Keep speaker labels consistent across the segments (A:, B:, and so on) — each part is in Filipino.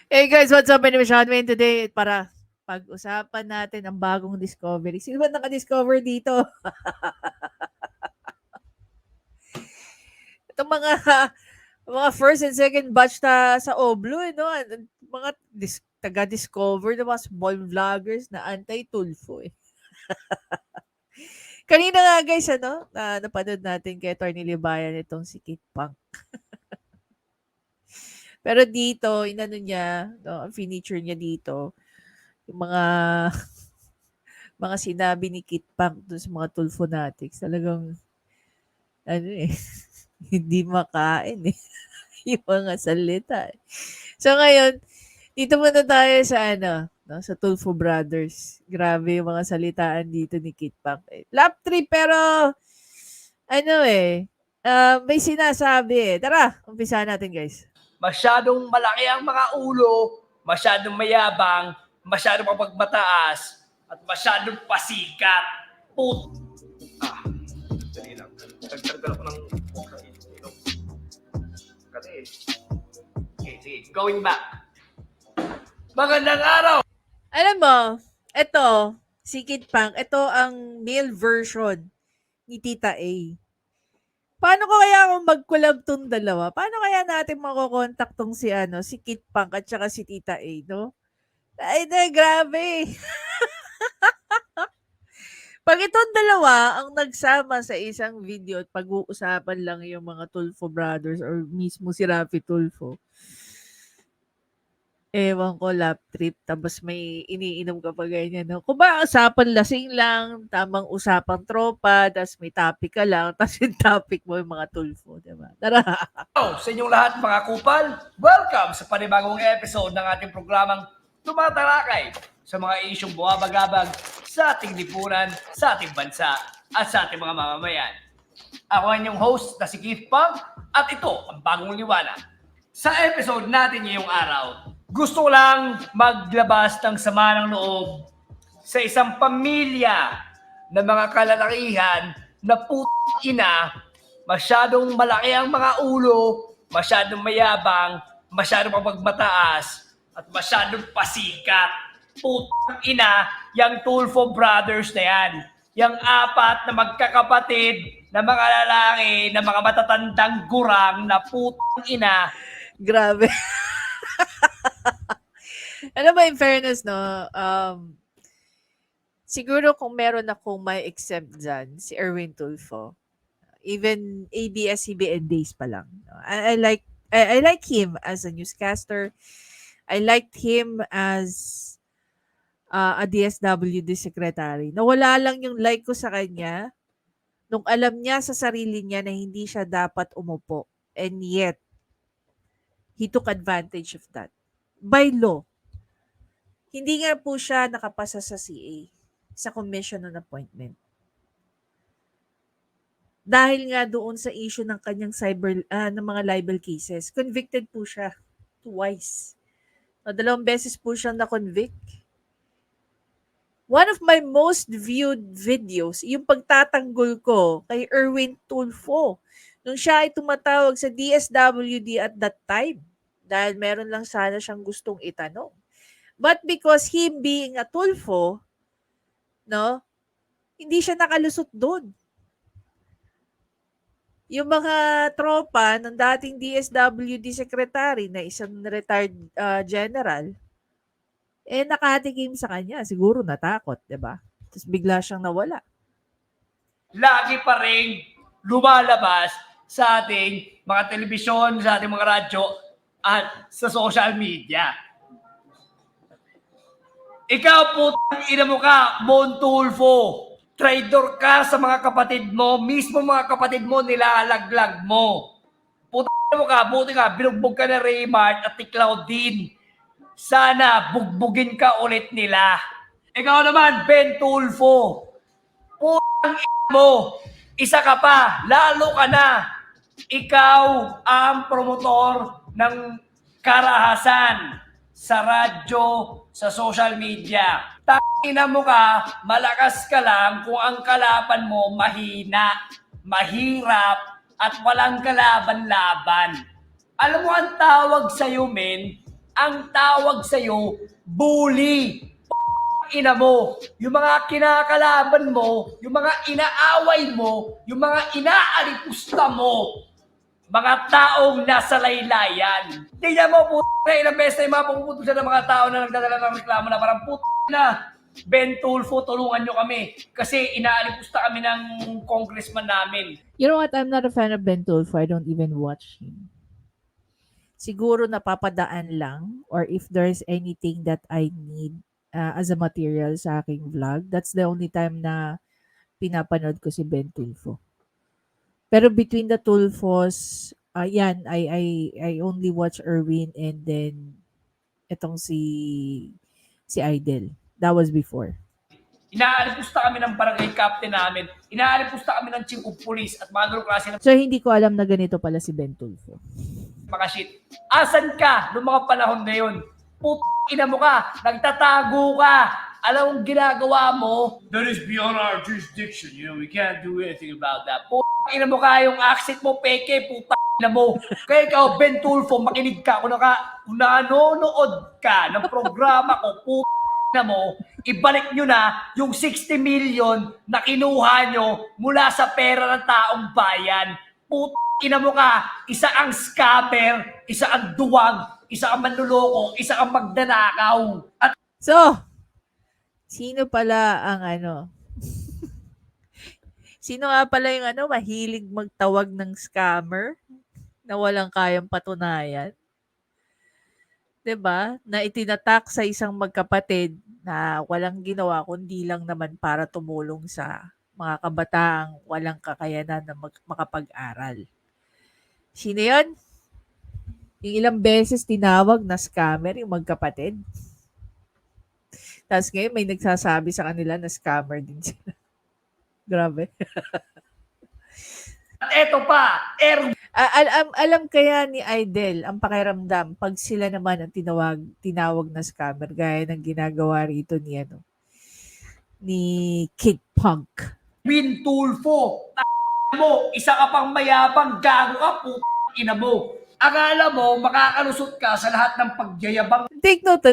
A: Hey guys, what's up? My name is Sean Wayne today para pag-usapan natin ang bagong discovery. Sino ba naka-discover dito? Itong mga mga first and second batch sa Oblo, no? Mga taga-discover na mga small vloggers na anti-Tulfo eh. Kanina nga guys, napanood natin kay Atty. Libayan itong si Kit Pang. Pero dito, inano niya, no, ang feature niya dito, yung mga mga sinabi ni Kit Pang dun sa mga Tulfo Fanatics, talagang ano eh, hindi makain eh, yung mga salita eh. So ngayon, dito muna tayo sa no, sa Tulfo Brothers. Grabe yung mga salitaan dito ni Kit Pang. Lap 3 pero may sinasabi eh. Tara, umpisa natin guys.
B: Masyadong malaki ang mga ulo, masyadong mayabang, masyadong mapagmataas, at masyadong pasikat. Dali lang. Nagtanggal ako ng kasi. Sige. Going back. Magandang araw!
A: Alam mo, ito, si Kit Pang, ito ang male version ni Tita A. Paano ko kaya kung mag-collab tong dalawa? Paano kaya natin makokontak tong si Kit Pang at saka si Tita A, no? Ay, grabe. Pag itong dalawa ang nagsama sa isang video at pag-uusapan lang yung mga Tulfo brothers or mismo si Rafi Tulfo, ewan ko, lap trip, tapos may iniinom ka pa ganyan, no? Kung ba, usapan lasing lang, tamang usapang tropa, tapos may topic ka lang, tapos yung topic mo yung mga Tulfo, diba? Tara!
B: Sa inyong lahat mga kupal, welcome sa panibagong episode ng ating programang tumatalakay sa mga isyong buwabagabag sa ating lipunan, sa ating bansa, at sa ating mga mamamayan. Ako ang inyong host na si Keith Pang at ito ang bagong liwanag. Sa episode natin ngayong araw, gusto ko lang maglabas ng sama ng loob sa isang pamilya na mga kalalakihan na ina, masyadong malaki ang mga ulo, masyadong mayabang, masyadong mapagmataas, at masyadong pasikat. Ina, yung Tulfo Brothers na yan. Yung apat na magkakapatid na mga lalaki na mga matatandang gurang na ina.
A: Grabe. Alam mo, in fairness, no, siguro kung meron akong may exempt dyan, si Erwin Tulfo, even ABS-CBN days pa lang. I like him as a newscaster. I liked him as a DSWD secretary. Nawala lang yung like ko sa kanya nung alam niya sa sarili niya na hindi siya dapat umupo. And yet, he took advantage of that. By law. Hindi nga po siya nakapasa sa CA, sa commission on appointment. Dahil nga doon sa issue ng kanyang ng mga libel cases, convicted po siya twice. 2 beses po siyang na-convict. One of my most viewed videos, yung pagtatanggol ko kay Erwin Tulfo, nung siya ay tumatawag sa DSWD at that time, dahil meron lang sana siyang gustong itanong. But because him being a Tulfo, no, hindi siya nakalusot doon. Yung mga tropa ng dating DSWD secretary na isang retired general, nakatikim sa kanya. Siguro natakot, di ba? Tapos bigla siyang nawala.
B: Lagi pa rin lumalabas sa ating mga telebisyon, sa ating mga radyo, at sa social media. Ikaw ina mo ka, Montulfo. Traitor ka sa mga kapatid mo. Mismo mga kapatid mo, nilalaglag mo. Mo ka, buti ka, binugbog ka na Raymart at Tiklaw din. Sana bugbugin ka ulit nila. Ikaw naman, Ben Tulfo. Mo, isa ka pa, lalo ka na. Ikaw ang promotor ng karahasan sa radyo, sa social media. Tangina mo ka, malakas ka lang kung ang kalaban mo mahina, mahirap, at walang kalaban-laban. Alam mo ang tawag sa'yo, men, ang tawag sa'yo, bully. Ina mo, yung mga kinakalaban mo, yung mga inaaway mo, yung mga inaalipusta mo, mga taong nasa laylayan. Tingnan mo, puta, ilang beses na yung mga pumupunto siya ng mga tao na nagdadala ng reklamo na parang puta na, Ben Tulfo, tulungan nyo kami kasi inaalipusta kami ng congressman namin.
A: You know what? I'm not a fan of Ben Tulfo. I don't even watch him. Siguro napapadaan lang or if there's anything that I need as a material sa aking vlog, that's the only time na pinapanood ko si Ben Tulfo. Pero between the Tulfos, yan, I only watch Erwin and then etong si Idol. That was before.
B: Inaalipusta kami ng barangay captain namin, inaalipusta kami ng chief of police at mga ganong klase ng
A: So hindi ko alam na ganito pala si Ben Tulfo.
B: mga shit. Asan ka noong mga panahon na yun? Ina mo ka, nagtatago ka. Alam mong ginagawa mo, that is beyond our jurisdiction. You know, we can't do anything about that. Ina mo ka, yung accent mo, peke, ina mo. Kaya ikaw, Ben Tulfo, makinig ka. Kung nanonood ka ng programa ko, ina mo, ibalik nyo na yung 60 million na kinuha nyo mula sa pera ng taong bayan. Ina mo ka, isa ang scammer, isa ang duwag, isa ang manluloko, isa ang magdanakaw. At
A: So, sino pala ang sino nga pala yung mahilig magtawag ng scammer na walang kayang patunayan? 'Di ba? Na itinatak sa isang magkapatid na walang ginawa kundi lang naman para tumulong sa mga kabataang walang kakayanan na makapag-aral. Sino 'yon? Yung ilang beses tinawag na scammer yung magkapatid. Tapos ngayon may nagsasabi sa kanila na scammer din sila. Grabe.
B: At eto pa,
A: Alam kaya ni Idol ang pakiramdam pag sila naman ang tinawag na scammer gaya ng ginagawa rito ni Kid Punk.
B: Erwin Tulfo. Mo, isa ka pang mayabang, gago ka, ina mo. Akala mo, makakalusot ka sa lahat ng pagyayabang
A: Take note,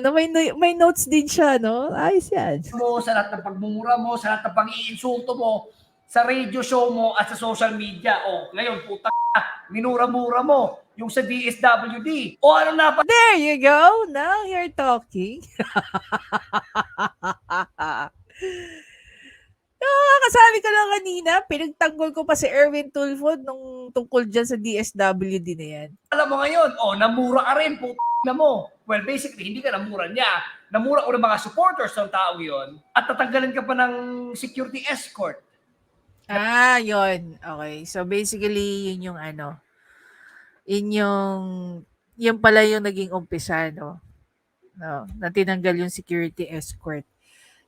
A: may notes din siya, no? Ayos yan.
B: mo, sa lahat ng pagmumura mo, sa lahat ng pang-iinsulto mo, sa radio show mo at sa social media. O, ngayon, minura-mura mo yung sa DSWD. O ano na pa?
A: There you go. Now you're talking. Kasabi ko lang kanina, pinagtanggol ko pa si Erwin Tulfo nung tungkol dyan sa DSWD na yan.
B: Alam mo ngayon, namura ka rin, na mo. Well, basically, hindi ka namura niya. Namura ko ng mga supporters ng tao yon at tatanggalin ka pa ng security escort.
A: Yun. Okay. So, basically, yun yung yun pala yung naging umpisa, no? No, na tinanggal yung security escort.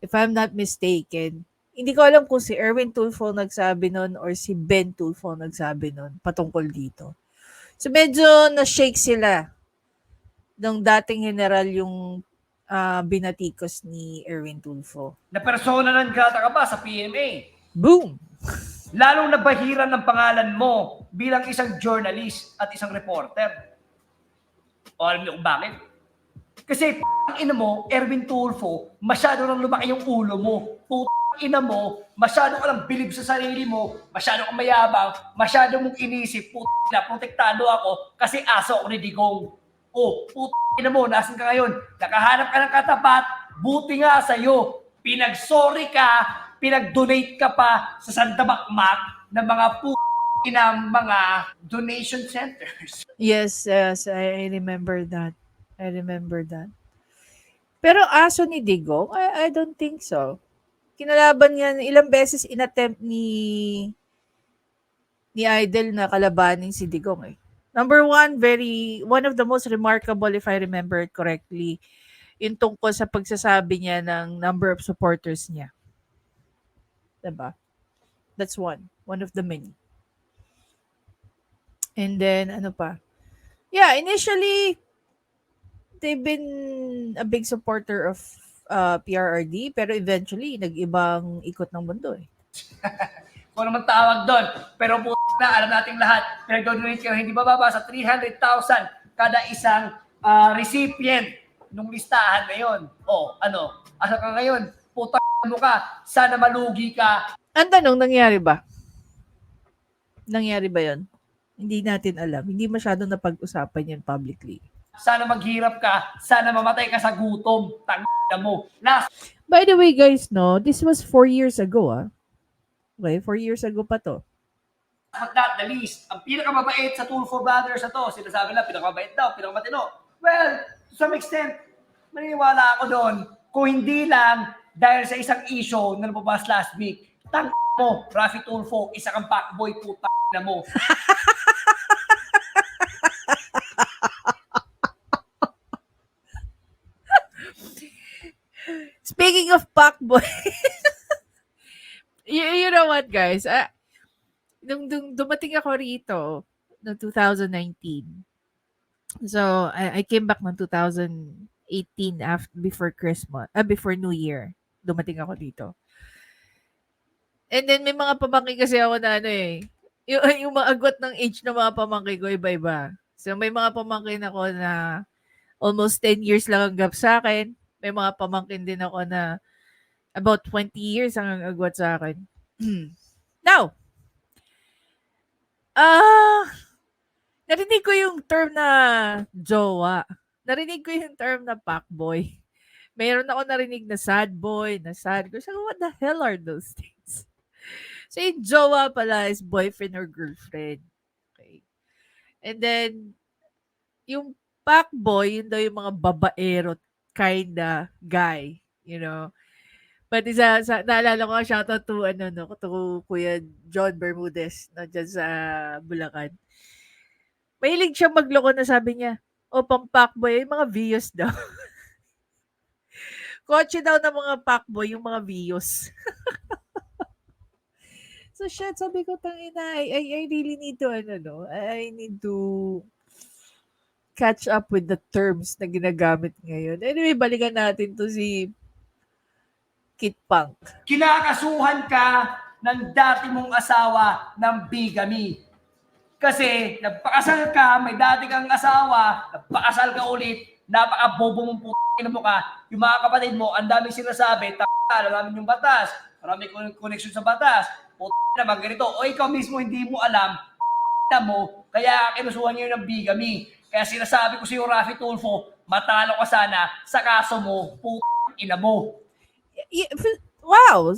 A: If I'm not mistaken, hindi ko alam kung si Erwin Tulfo nagsabi nun or si Ben Tulfo nagsabi nun patungkol dito. So, medyo na-shake sila nung dating general yung binatikos ni Erwin Tulfo.
B: Na persona ng gata ka ba sa PMA?
A: Boom!
B: Lalong nabahiran ng pangalan mo bilang isang journalist at isang reporter. O alam niyo kung bakit? Kasi ina mo, Erwin Tulfo, masyado nang lumaki yung ulo mo. Ina mo, masyado ka lang bilib sa sarili mo, masyado kang mayabang, masyado mong inisip, na protektado ako kasi aso ako ni Digong. Ina mo, nasan ka ngayon? Nakahanap ka ng katapat, buti nga sa'yo. Pinag-sorry ka, pinag-donate ka pa sa Santa Bakmak ng mga mga donation centers.
A: Yes, I remember that. Pero aso ni Digong? I don't think so. Kinalaban niya, ilang beses inattempt ni Idol na kalabanin si Digong eh. Number one, one of the most remarkable, if I remember it correctly, yung tungkol sa pagsasabi niya ng number of supporters niya. Diba? That's one of the many. And then, ano pa? Yeah, initially, they've been a big supporter of PRRD, pero eventually, nag-ibang ikot ng mundo eh.
B: Kung naman tawag doon. Pero alam nating lahat, pinag-donate ka hindi bababa sa 300,000 kada isang recipient nung listahan na yon. O, ano? Asa ka ngayon? Puta mo ka. Sana malugi ka.
A: Ang tanong, nangyari ba? Nangyari ba yon? Hindi natin alam. Hindi masyadong napag-usapan yan publicly.
B: Sana maghirap ka. Sana mamatay ka sa gutom. Tangina mo. Last
A: By the way, guys, no, this was 4 years ago, ah. Okay, 4 years ago pa to.
B: but not the least, ang pinakamabait sa Tulfo Brothers na to, sinasabi lang, pinakamabait daw, pinakamatino. Well, to some extent, maniniwala ako doon, kung hindi lang dahil sa isang issue na napabas last week, tang mo, Rafi Tulfo, isa kang fuckboy, puta na mo.
A: Speaking of Pacboy, you know what, guys? Nung dumating ako rito noong 2019. So, I came back noong 2018 before Christmas, before New Year. Dumating ako dito. And then may mga pamangkin kasi ako na ano eh. Yung mga agwat ng age ng mga pamangkin ko iba-iba. So, may mga pamangkin ako na almost 10 years lang ang gap sa akin. May mga pamangkin din ako na about 20 years ang agwat sa akin. Now, narinig ko yung term na jowa. Narinig ko yung term na fuckboy. Mayroon ako narinig na sad boy, na sad girl. So, what the hell are those things? So, yung jowa pala is boyfriend or girlfriend. Okay. And then, yung fuckboy, yun daw yung mga babaero kinda guy. You know? But naalala ko, shoutout to, to Kuya John Bermudez na dyan sa Bulacan. Mahilig siyang magloko na sabi niya, pang fuckboy, yung mga Vios daw. Kotse daw ng mga fuckboy, yung mga Vios. So, shit, sabi ko, tangina, I really need to, I need to catch up with the terms na ginagamit ngayon. Anyway, balikan natin to si Kit Punk.
B: Kinakasuhan ka ng dati mong asawa ng bigamy. Kasi nagpakasal ka, may dati kang asawa, nagpakasal ka ulit, napaka-bobo mong puto mo ka, yung mga kapatid mo, ang daming sinasabi, alam namin yung batas, marami connection sa batas, puto naman ganito, o ikaw mismo hindi mo alam, mo, kaya kinusuhan niyo ng bigamy. Kaya sinasabi ko sa iyo, Rafi Tulfo, matalo ka sana sa kaso mo, puto ina mo.
A: Wow!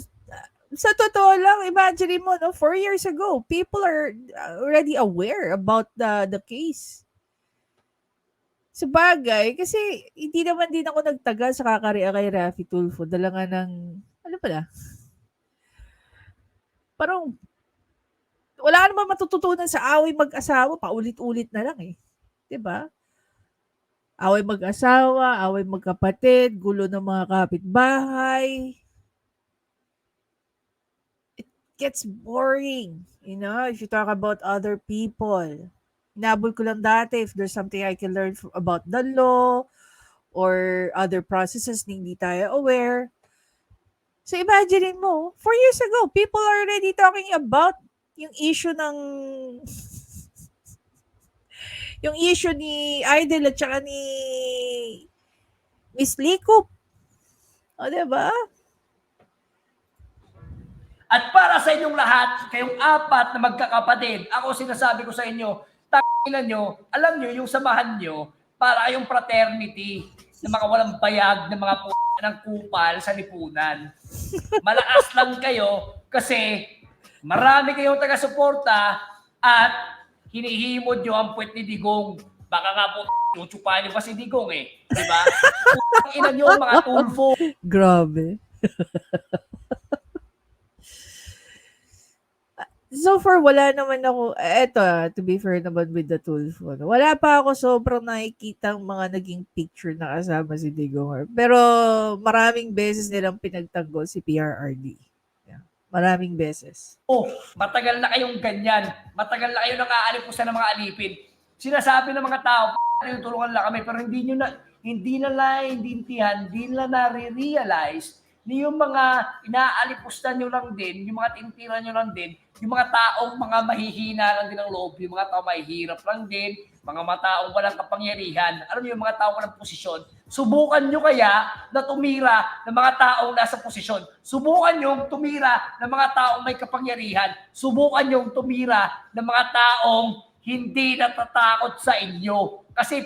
A: Sa totoo lang, imagine mo, 4 years ago, people are already aware about the case. Sa bagay, kasi hindi naman din ako nagtagal sa kakaria kay Rafi Tulfo. Dala nga ng, ano pala? Parang, wala ka naman matututunan sa away mag-asawa, paulit-ulit na lang eh. 'Di ba? Away mag-asawa, away magkapatid, gulo ng mga kapitbahay. It gets boring, if you talk about other people. Inabol ko lang dati if there's something I can learn about the law or other processes na hindi tayo aware. So imagine mo, 4 years ago, people are already talking about yung issue ng yung issue ni Idol at saka ni Miss Likop. O, diba?
B: At para sa inyong lahat, kayong apat na magkakapatid, ako sinasabi ko sa inyo, tanginan nyo, alam nyo, yung samahan nyo, para kayong fraternity na makawalang bayag ng mga ng kupal sa lipunan. Malakas lang kayo kasi marami kayong taga-suporta at hinihimod nyo ang puwet ni Digong. Baka nga po, chuchupanin pa si Digong eh. Diba? Ina nyo mga Tulfo.
A: Grabe. So far, wala naman ako, to be fair naman with the Tulfo. Wala pa ako sobrang nakikita mga naging picture na kasama si Digong. Pero maraming beses nilang pinagtanggol si PRRD. Yeah. Maraming beses.
B: Matagal na kayong ganyan. Matagal na kayo nang-aalipusan ng mga alipin. Sinasabi ng mga tao, tulungan lang kami, pero hindi nila nare-realize ni yung mga inaalipusta nyo lang din, yung mga tinitira nyo lang din, yung mga taong mga mahihina lang din ng loob, yung mga taong mahihirap lang din, mga taong walang kapangyarihan, alam niyo yung mga taong walang posisyon, subukan nyo kaya na tumira ng mga taong nasa posisyon. Subukan nyo tumira ng mga taong may kapangyarihan. Subukan nyo tumira ng mga taong hindi natatakot sa inyo. Kasi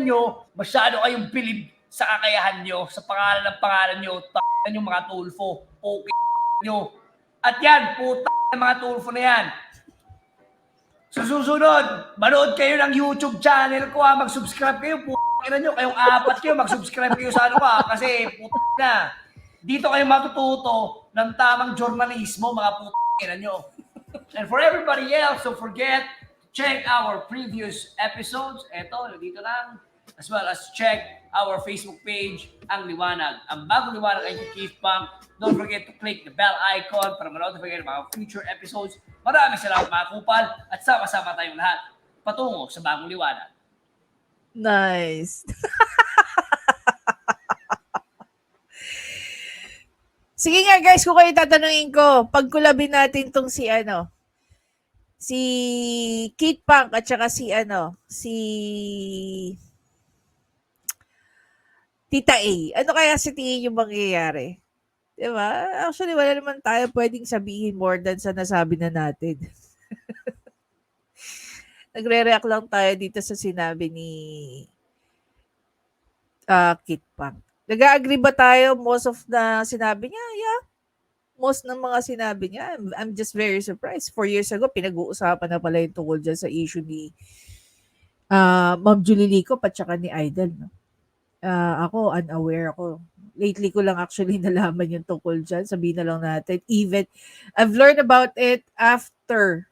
B: nyo, masyado kayong bilib sa kakayahan nyo, sa pangalan nyo, yung mga tulfo, okay nyo. At yan, puta ng mga tulfo na yan. Sa susunod, manood kayo ng YouTube channel ko mag-subscribe kayo, puta nyo, kayong apat kayo, mag-subscribe kayo sa ano kasi puta na. Dito kayo matututo ng tamang journalismo, mga puta nyo. And for everybody else, don't forget, check our previous episodes. Eto, dito lang. As well as check our Facebook page, Ang Liwanag. Ang bagong liwanag ay Keith Pang. Don't forget to click the bell icon para ma-notify ng mga future episodes. Maraming salamat mga kupal at sama-sama tayong lahat patungo sa bagong liwanag.
A: Nice. Sige nga guys, kung kayo tatanungin ko, pagkulabin natin tong si Kate Punk at saka si Tita A. Ano kaya sa tingin yung mangyayari? Diba? Actually, wala naman tayo pwedeng sabihin more than sa nasabi na natin. Nagre-react lang tayo dito sa sinabi ni Kate Punk. Nag-agree ba tayo most of na sinabi niya? Yeah. Most ng mga sinabi niya, I'm just very surprised. 4 years ago, pinag-uusapan na pala yung tungkol dyan sa issue ni Ma'am Julie Lico at saka ni Idol. No? Ako, unaware ako. Lately ko lang actually nalaman yung tungkol dyan. Sabihin na lang natin. Even, I've learned about it after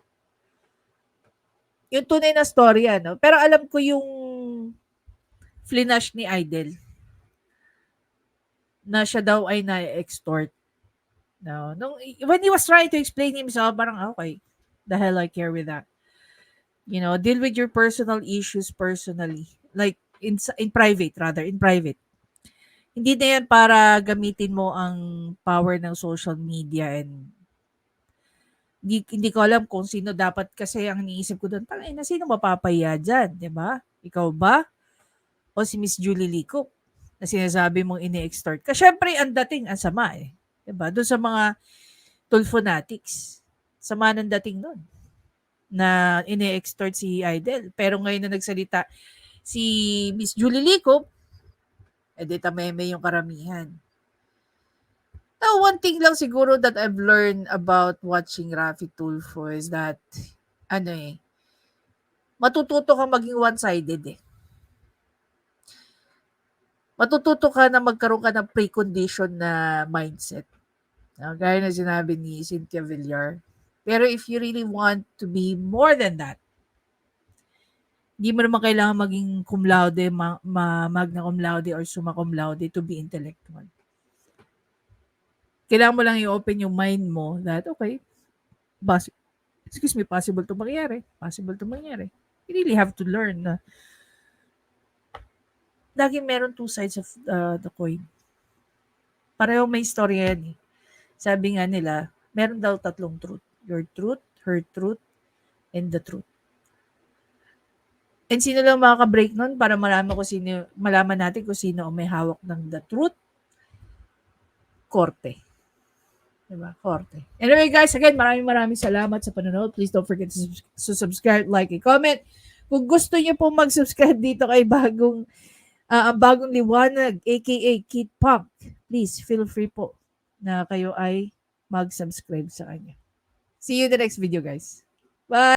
A: yung tunay na storya, no? Pero alam ko yung flinash ni Idol na siya daw ay na-extort. No? When he was trying to explain himself, parang, okay, the hell I care with that. You know, deal with your personal issues personally. Like, in private, rather, in private. Hindi na yan para gamitin mo ang power ng social media and hindi ko alam kung sino dapat kasi ang iniisip ko doon, tangina, sino mapapaya dyan, di ba? Ikaw ba? O si Miss Julie Lico na sinasabi mong ini-extort ka. Syempre, ang dating, ang sama eh. Di ba? Doon sa mga tulfonatics. Sama ng dating doon na ini-extort si Idol. Pero ngayon na nagsalita si Miss Julie Lico, edi tameme yung karamihan. Now, one thing lang siguro that I've learned about watching Rafi Tulfo is that, matututo kang maging one-sided eh. Matututo ka na magkaroon ka ng precondition na mindset. Gaya na sinabi ni Cynthia Villar. Pero if you really want to be more than that, hindi mo naman kailangan maging cum laude, magna cum laude or summa cum laude to be intellectual. Kailangan mo lang i-open yung mind mo that, okay, possible to mangyari. Possible to mangyari. You really have to learn na lagi meron two sides of the coin. Pareho may istorya yan eh. Sabi nga nila, meron daw tatlong truth. Your truth, her truth, and the truth. And sino lang makaka-break nun para malaman natin kung sino ang may hawak ng the truth? Korte. Diba? Korte. Anyway guys, again, maraming salamat sa panonood. Please don't forget to subscribe, like, and comment. Kung gusto niyo po mag-subscribe dito kay ang bagong liwanag, aka Kate Punk, please feel free po na kayo ay mag-subscribe sa kanya. See you in the next video guys. Bye!